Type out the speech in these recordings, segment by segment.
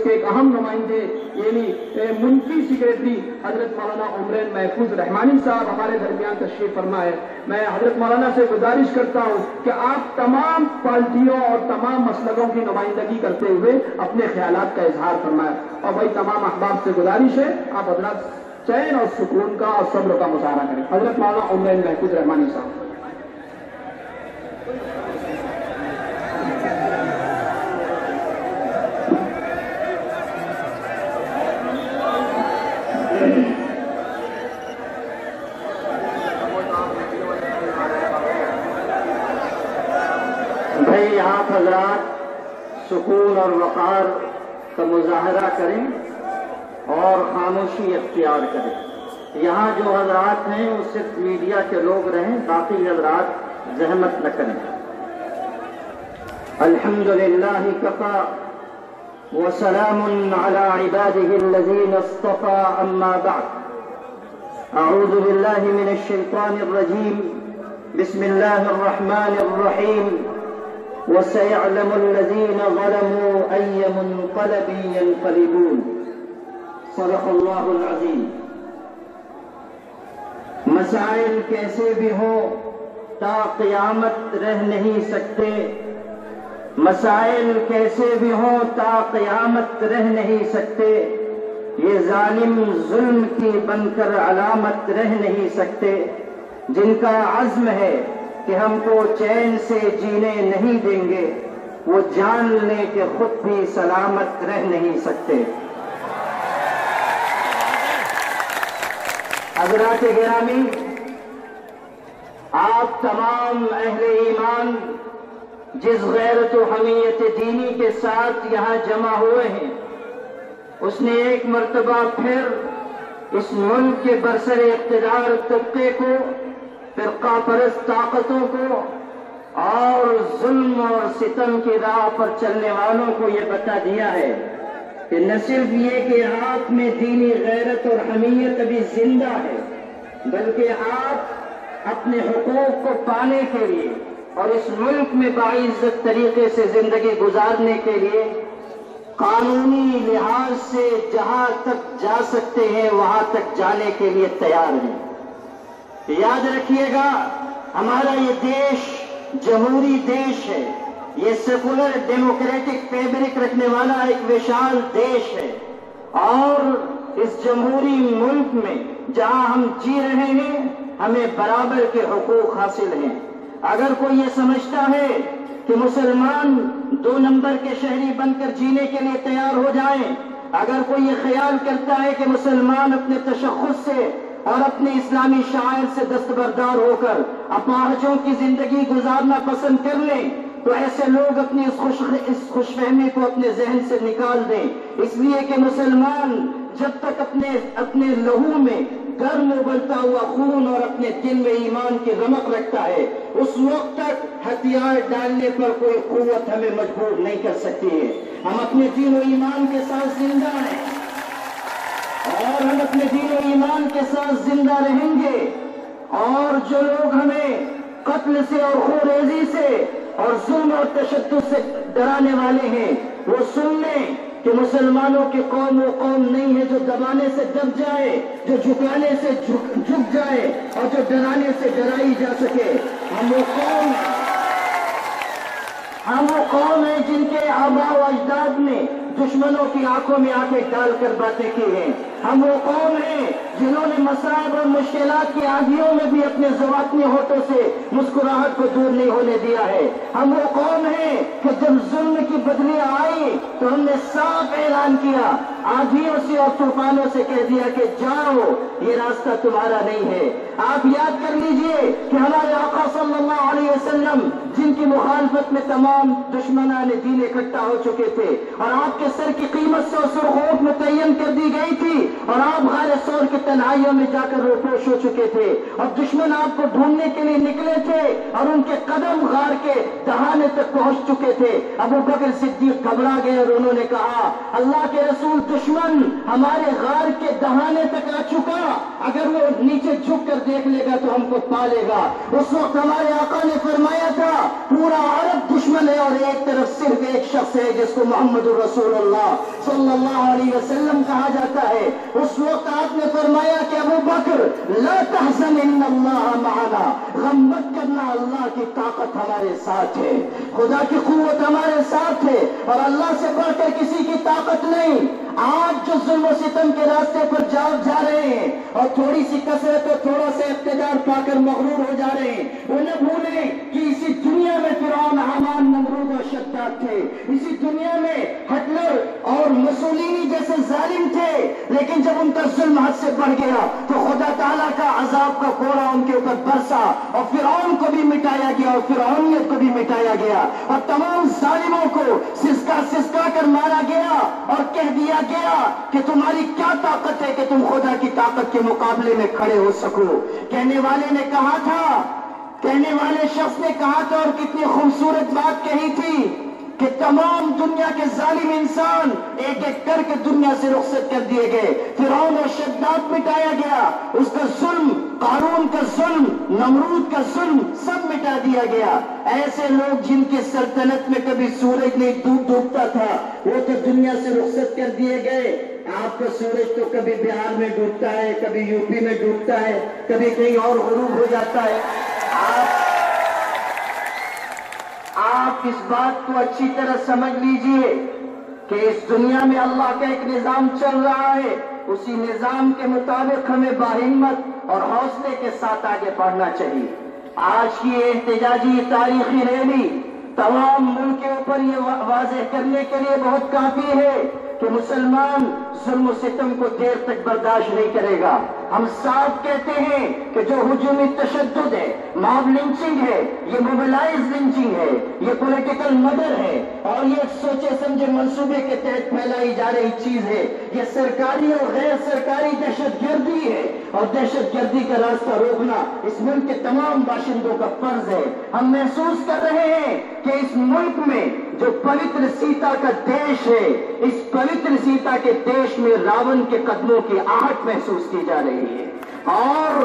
کے ایک اہم نمائندے یعنی منفی سیکریٹری حضرت مولانا عمرین محفوظ رحمانی صاحب ہمارے درمیان تشریف فرما ہے. میں حضرت مولانا سے گزارش کرتا ہوں کہ آپ تمام پارٹیوں اور تمام مسلکوں کی نمائندگی کرتے ہوئے اپنے خیالات کا اظہار فرمائیں. اور وہی تمام احباب سے گزارش ہے آپ حضرات چین اور سکون کا اور صبر کا مظاہرہ کریں. حضرت مولانا عمرین محفوظ رحمانی صاحب. بھائی آپ حضرات سکون اور وقار کا مظاہرہ کریں اور خاموشی اختیار کریں. یہاں جو حضرات ہیں وہ صرف میڈیا کے لوگ رہیں، باقی حضرات زحمت نہ کریں. الحمدللہ کفا وسلام علی عباده الذین اصطفى اما بعد. اعوذ باللہ من الشیطان الرجیم. بسم اللہ الرحمن الرحیم. وسيعلم الذين ظلموا أي منقلب ينقلبون. صدق اللہ العظیم. مسائل کیسے بھی ہوں تا قیامت رہ نہیں سکتے. مسائل کیسے بھی ہوں تا قیامت رہ نہیں سکتے. یہ ظالم ظلم کی بن کر علامت رہ نہیں سکتے. جن کا عزم ہے کہ ہم کو چین سے جینے نہیں دیں گے وہ جان لیں کہ خود بھی سلامت رہ نہیں سکتے. حضرات گرامی، آپ تمام اہل ایمان جس غیرت و حمیت دینی کے ساتھ یہاں جمع ہوئے ہیں، اس نے ایک مرتبہ پھر اس ملک کے برسر اقتدار طبقے کو، فرقہ پرست طاقتوں کو اور ظلم اور ستم کی راہ پر چلنے والوں کو یہ بتا دیا ہے کہ نہ صرف یہ کہ آپ میں دینی غیرت اور حمیت ابھی زندہ ہے، بلکہ آپ اپنے حقوق کو پانے کے لیے اور اس ملک میں باعزت طریقے سے زندگی گزارنے کے لیے قانونی لحاظ سے جہاں تک جا سکتے ہیں وہاں تک جانے کے لیے تیار ہیں. یاد رکھیے گا، ہمارا یہ دیش جمہوری دیش ہے. یہ سیکولر ڈیموکریٹک فیبرک رکھنے والا ایک وشال دیش ہے. اور اس جمہوری ملک میں جہاں ہم جی رہے ہیں ہمیں برابر کے حقوق حاصل ہیں. اگر کوئی یہ سمجھتا ہے کہ مسلمان 2 نمبر کے شہری بن کر جینے کے لیے تیار ہو جائیں، اگر کوئی یہ خیال کرتا ہے کہ مسلمان اپنے تشخص سے اور اپنے اسلامی شعائر سے دستبردار ہو کر اپاہجوں کی زندگی گزارنا پسند کر لیں، تو ایسے لوگ اپنی اس خوش فہمی کو اپنے ذہن سے نکال دیں. اس لیے کہ مسلمان جب تک اپنے لہو میں گرم ابلتا ہوا خون اور اپنے دل میں ایمان کی رمق رکھتا ہے، اس وقت تک ہتھیار ڈالنے پر کوئی قوت ہمیں مجبور نہیں کر سکتی ہے. ہم اپنے دین و ایمان کے ساتھ زندہ ہیں اور ہم اپنے دین و ایمان کے ساتھ زندہ رہیں گے. اور جو لوگ ہمیں قتل سے اور خونریزی سے اور ظلم اور تشدد سے ڈرانے والے ہیں وہ سن لیں کہ مسلمانوں کی قوم وہ قوم نہیں ہے جو دبانے سے دب جائے، جو جھکانے سے جھک جائے اور جو ڈرانے سے ڈرائی جا سکے. ہم وہ قوم ہیں جن کے آباء و اجداد نے دشمنوں کی آنکھوں میں آنکھیں ڈال کر باتیں کی ہیں. ہم وہ قوم ہیں جنہوں نے مصائب اور مشکلات کی آندھیوں میں بھی اپنے زبانی ہونٹوں سے مسکراہٹ کو دور نہیں ہونے دیا ہے. ہم وہ قوم ہیں کہ جب ظلم کی بدلیاں آئی تو ہم نے صاف اعلان کیا، آندھیوں سے اور طوفانوں سے کہہ دیا کہ جاؤ، یہ راستہ تمہارا نہیں ہے. آپ یاد کر لیجئے کہ ہمارے آقا صلی اللہ علیہ وسلم جن کی مخالفت میں تمام دشمنان دین اکٹھا ہو چکے تھے اور آپ کے سر کی قیمت سے سرخوٹ متعین کر دی گئی تھی، اور آپ غار سور کی تنہائیوں میں جا کر روپوش ہو چکے تھے اور دشمن آپ کو ڈھونڈنے کے لیے نکلے تھے اور ان کے قدم غار کے دہانے تک پہنچ چکے تھے۔ ابو بکر صدیق گھبرا گئے اور انہوں نے کہا اللہ کے رسول دشمن ہمارے غار کے دہانے تک آ چکا، اگر وہ نیچے جھک کر دیکھ لے گا تو ہم کو پا لے گا۔ اس وقت ہمارے آقا نے فرمایا تھا پورا عرب دشمن ہے اور ایک طرف صرف ایک شخص ہے جس کو محمد الرسول اللہ صلی اللہ علیہ وسلم کہا جاتا ہے۔ اس وقت آپ نے فرمایا کہ ابو بکر لا تحزن ان اللہ معنا، غم مت کرنا، اللہ کی طاقت ہمارے ساتھ ہے، خدا کی قوت ہمارے ساتھ ہے اور اللہ سے بڑھ کر کسی کی طاقت نہیں۔ آج جو ظلم و ستم کے راستے پر جا رہے ہیں اور تھوڑی سی کثرت اور تھوڑا سا اقتدار پا کر مغرور ہو جا رہے ہیں، وہ نہ بھولیں کہ اسی دنیا میں فرعون، حامان، نمرود اور شداد تھے، اسی دنیا میں ہٹلر اور مسولینی جیسے ظالم تھے، لیکن جب ان کا ظلم حد سے بڑھ گیا تو خدا تعالیٰ کا عذاب کا کوڑا ان کے اوپر برسا اور فرعون کو بھی مٹایا گیا اور فرعونیت کو بھی مٹایا گیا اور تمام ظالموں کو سسکا کر مارا گیا اور کہہ دیا گیا کہ تمہاری کیا طاقت ہے کہ تم خدا کی طاقت کے مقابلے میں کھڑے ہو سکو۔ کہنے والے نے کہا تھا، کہنے والے شخص نے کہا تھا اور کتنی خوبصورت بات کہی تھی کہ تمام دنیا کے ظالم انسان ایک ایک کر کے دنیا سے رخصت کر دیے گئے، فرعون اور شداد مٹایا گیا، اس کا ظلم، قارون کا ظلم، نمرود کا ظلم سب مٹا دیا گیا۔ ایسے لوگ جن کی سلطنت میں کبھی سورج نہیں ڈوبتا تھا وہ تو دنیا سے رخصت کر دیے گئے۔ آپ کا سورج تو کبھی بہار میں ڈوبتا ہے، کبھی یو پی میں ڈوبتا ہے، کبھی کہیں اور غروب ہو جاتا ہے۔ آپ اس بات کو اچھی طرح سمجھ لیجئے کہ اس دنیا میں اللہ کا ایک نظام چل رہا ہے، اسی نظام کے مطابق ہمیں باہمت اور حوصلے کے ساتھ آگے بڑھنا چاہیے۔ آج کی احتجاجی تاریخی ریلی تمام ملک کے اوپر یہ واضح کرنے کے لیے بہت کافی ہے کہ مسلمان ظلم و ستم کو دیر تک برداشت نہیں کرے گا۔ ہم صاف کہتے ہیں کہ جو ہجومی تشدد ہے، ماب لنچنگ ہے، یہ موبلائز لنچنگ ہے، یہ پولیٹیکل مردر ہے اور یہ سوچے سمجھے منصوبے کے تحت پھیلائی جا رہی چیز ہے، یہ سرکاری اور غیر سرکاری دہشت گردی ہے اور دہشت گردی کا راستہ روکنا اس ملک کے تمام باشندوں کا فرض ہے۔ ہم محسوس کر رہے ہیں کہ اس ملک میں جو پوتر سیتا کا دیش ہے، اس پوتر سیتا کے دیش میں راون کے قدموں کی آہٹ محسوس کی جا رہی ہے اور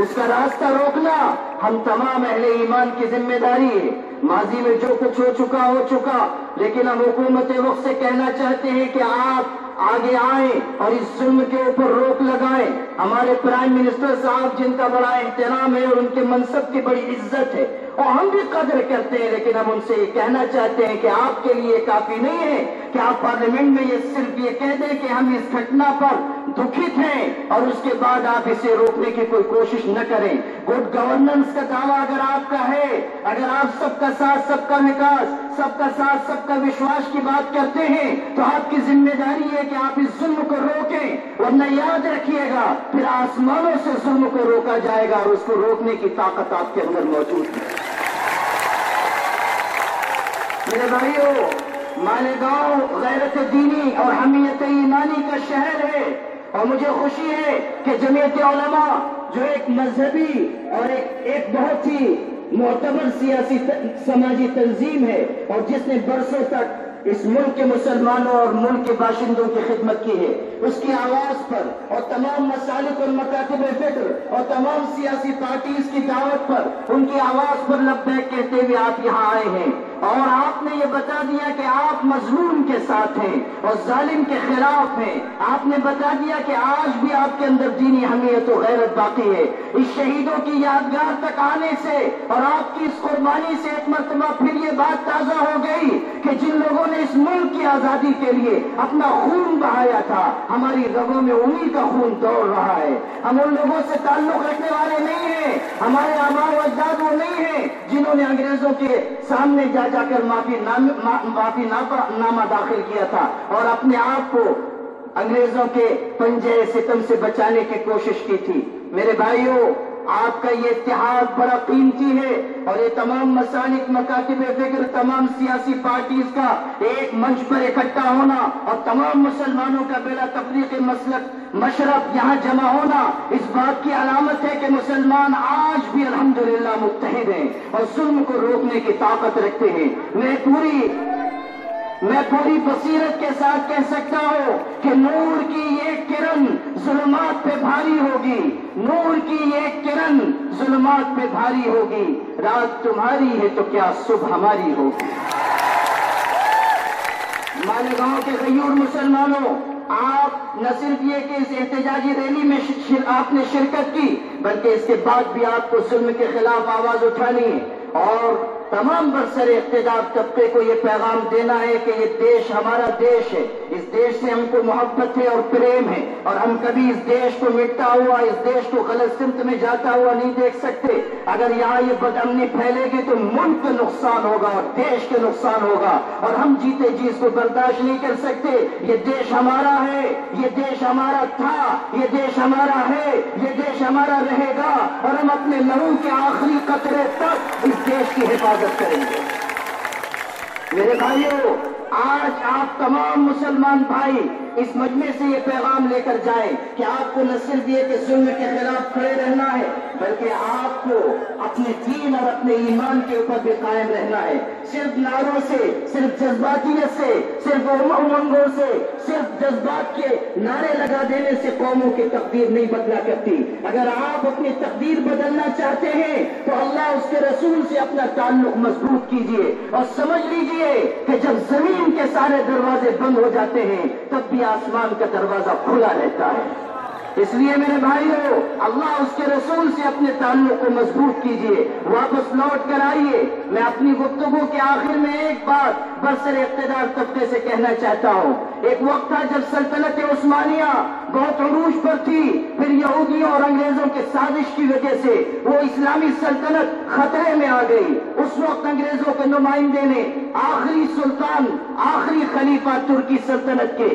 اس کا راستہ روکنا ہم تمام اہل ایمان کی ذمہ داری ہے۔ ماضی میں جو کچھ ہو چکا، لیکن ہم حکومت وقت سے کہنا چاہتے ہیں کہ آپ آگے آئیں اور اس ظلم کے اوپر روک لگائیں۔ ہمارے پرائم منسٹر صاحب جن کا بڑا احترام ہے اور ان کے منصب کی بڑی عزت ہے اور ہم بھی قدر کرتے ہیں، لیکن ہم ان سے یہ کہنا چاہتے ہیں کہ آپ کے لیے کافی نہیں ہے کہ آپ پارلیمنٹ میں یہ صرف یہ کہہ دیں کہ ہم اس گھٹنا پر دکھت ہیں اور اس کے بعد آپ اسے روکنے کی کوئی کوشش نہ کریں۔ گڈ گورننس کا دعویٰ اگر آپ کا ہے، اگر آپ سب کا ساتھ، سب کا وکاس، سب کا ساتھ، سب کا وشواس کی بات کرتے ہیں تو آپ کی ذمہ داری ہے کہ آپ اس ظلم کو روکیں، ورنہ یاد رکھیے گا پھر آسمانوں سے ظلم کو روکا جائے گا اور اس کو روکنے کی طاقت آپ کے اندر موجود ہے۔ میرے بھائیو، مالیگاؤں غیرت دینی اور حمیت ایمانی کا شہر ہے اور مجھے خوشی ہے کہ جمعیت علماء جو ایک مذہبی اور ایک بہت ہی معتبر سیاسی سماجی تنظیم ہے اور جس نے برسوں تک اس ملک کے مسلمانوں اور ملک کے باشندوں کی خدمت کی ہے، اس کی آواز پر اور تمام مسالک اور مکاتب فکر اور تمام سیاسی پارٹیز کی دعوت پر ان کی آواز پر لبیک کہتے ہوئے آپ یہاں آئے ہیں اور آپ نے یہ بتا دیا کہ آپ مظلوم کے ساتھ ہیں اور ظالم کے خلاف ہیں۔ آپ نے بتا دیا کہ آج بھی آپ کے اندر دینی حمیت و غیرت باقی ہے۔ اس شہیدوں کی یادگار تک آنے سے اور آپ کی اس قربانی سے ایک مرتبہ پھر یہ بات تازہ ہو گئی کہ جن لوگوں نے اس ملک کی آزادی کے لیے اپنا خون بہایا تھا، ہماری رگوں میں انہی کا خون دوڑ رہا ہے۔ ہم ان لوگوں سے تعلق رکھنے والے نہیں ہیں، ہمارے آباء و اجداد وہ نہیں ہیں جنہوں نے انگریزوں کے سامنے جا کر معافی نامہ داخل کیا تھا اور اپنے آپ کو انگریزوں کے پنجے ستم سے بچانے کی کوشش کی تھی۔ میرے بھائیوں، آپ کا یہ اتحاد بڑا قیمتی ہے، اور یہ تمام مسالک، مکاتب فکر، تمام سیاسی پارٹیز کا ایک منچ پر اکٹھا ہونا اور تمام مسلمانوں کا بلا تفریق مسلک مشرب یہاں جمع ہونا اس بات کی علامت ہے کہ مسلمان آج بھی الحمدللہ متحد ہیں اور ظلم کو روکنے کی طاقت رکھتے ہیں۔ میں پوری بصیرت کے ساتھ کہہ سکتا ہوں کہ نور کی یہ کرن ظلمات پہ بھاری ہوگی، نور کی یہ کرن ظلمات پہ بھاری ہوگی۔ رات تمہاری ہے تو کیا صبح ہماری ہوگی۔ مالیگاؤں کے غیور مسلمانوں، آپ نہ صرف یہ کہ اس احتجاجی ریلی میں آپ نے شرکت کی، بلکہ اس کے بعد بھی آپ کو ظلم کے خلاف آواز اٹھانی ہے اور تمام برسر اقتدار طبقے کو یہ پیغام دینا ہے کہ یہ دیش ہمارا دیش ہے، اس دیش سے ہم کو محبت ہے اور پریم ہے، اور ہم کبھی اس دیش کو مٹتا ہوا، اس دیش کو غلط سمت میں جاتا ہوا نہیں دیکھ سکتے۔ اگر یہاں یہ بدامنی پھیلے گی تو ملک کا نقصان ہوگا اور دیش کے نقصان ہوگا، اور ہم جیتے جی اس کو برداشت نہیں کر سکتے۔ یہ دیش ہمارا ہے، یہ دیش ہمارا تھا، یہ دیش ہمارا ہے، یہ دیش ہمارا رہے گا، اور ہم اپنے لہو کے آخری قطرے تک اس دیش کی حفاظت کریں گے۔ میرے بھائیوں، آج آپ تمام مسلمان بھائی اس مجمع سے یہ پیغام لے کر جائیں کہ آپ کو نہ صرف یہ کہ ظلم کے خلاف کھڑے رہنا ہے، بلکہ آپ کو اپنے دین اور اپنے ایمان کے اوپر بھی قائم رہنا ہے۔ صرف نعروں سے، صرف جذباتیت سے، صرف امنگوں سے، صرف جذبات کے نعرے لگا دینے سے قوموں کی تقدیر نہیں بدلا کرتی۔ اگر آپ اپنی تقدیر بدلنا چاہتے ہیں تو اللہ اس کے رسول سے اپنا تعلق مضبوط کیجئے اور سمجھ لیجئے کہ جب زمین کے سارے دروازے بند ہو جاتے ہیں تب بھی آسمان کا دروازہ کھلا رہتا ہے۔ اس لیے میرے بھائیوں، اللہ اس کے رسول سے اپنے تعلق کو مضبوط کیجئے، واپس لوٹ کر آئیے۔ میں اپنی گفتگو کے آخر میں ایک بات برسر اقتدار طبقے سے کہنا چاہتا ہوں۔ ایک وقت تھا جب سلطنت عثمانیہ بہت عروج پر تھی، پھر یہودیوں اور انگریزوں کے سازش کی وجہ سے وہ اسلامی سلطنت خطرے میں آ گئی۔ اس وقت انگریزوں کے نمائندے نے آخری سلطان، آخری خلیفہ ترکی سلطنت کے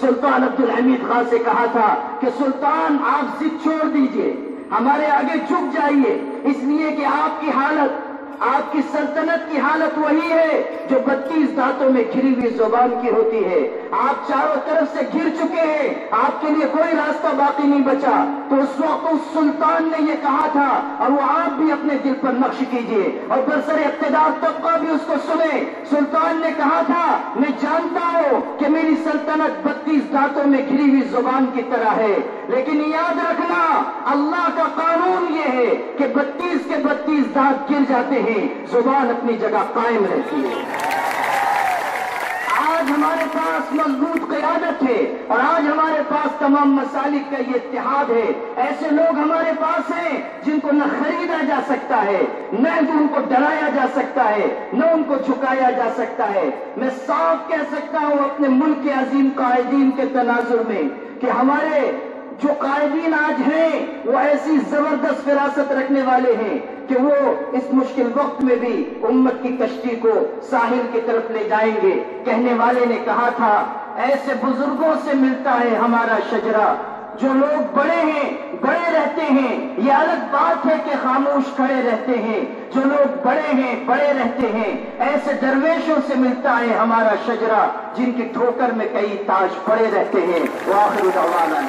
سلطان عبدالحمید خان سے کہا تھا کہ سلطان آپ ضد چھوڑ دیجئے، ہمارے آگے جھک جائیے، اس لیے کہ آپ کی حالت، آپ کی سلطنت کی حالت وہی ہے جو 32 دانتوں میں گھری ہوئی زبان کی ہوتی ہے۔ آپ چاروں طرف سے گھر چکے ہیں، آپ کے لیے کوئی راستہ باقی نہیں بچا۔ تو اس وقت اس سلطان نے یہ کہا تھا، اور وہ آپ بھی اپنے دل پر نقش کیجئے اور برسر اقتدار طبقہ بھی اس کو سنے۔ سلطان نے کہا تھا، میں جانتا ہوں کہ میری سلطنت 32 دانتوں میں گھری ہوئی زبان کی طرح ہے، لیکن یاد رکھنا اللہ کا قانون یہ ہے کہ 32 کے 32 دانت گر جاتے ہیں، زبان اپنی جگہ قائم رہتی ہے۔ آج ہمارے پاس مضبوط قیادت ہے اور آج ہمارے پاس تمام مسالک کا یہ اتحاد ہے۔ ایسے لوگ ہمارے پاس ہیں جن کو نہ خریدا جا سکتا ہے، نہ ان کو ڈرایا جا سکتا ہے، نہ ان کو جھکایا جا سکتا ہے۔ میں صاف کہہ سکتا ہوں اپنے ملک کے عظیم قائدین کے تناظر میں کہ ہمارے جو قائدین آج ہیں وہ ایسی زبردست فراست رکھنے والے ہیں کہ وہ اس مشکل وقت میں بھی امت کی کشتی کو ساحل کی طرف لے جائیں گے۔ کہنے والے نے کہا تھا، ایسے بزرگوں سے ملتا ہے ہمارا شجرہ، جو لوگ بڑے ہیں، بڑے رہتے ہیں، یہ الگ بات ہے کہ خاموش کھڑے رہتے ہیں۔ جو لوگ بڑے ہیں، بڑے رہتے ہیں، ایسے درویشوں سے ملتا ہے ہمارا شجرہ، جن کی ٹھوکر میں کئی تاج پڑے رہتے ہیں۔ وآخر دعوانا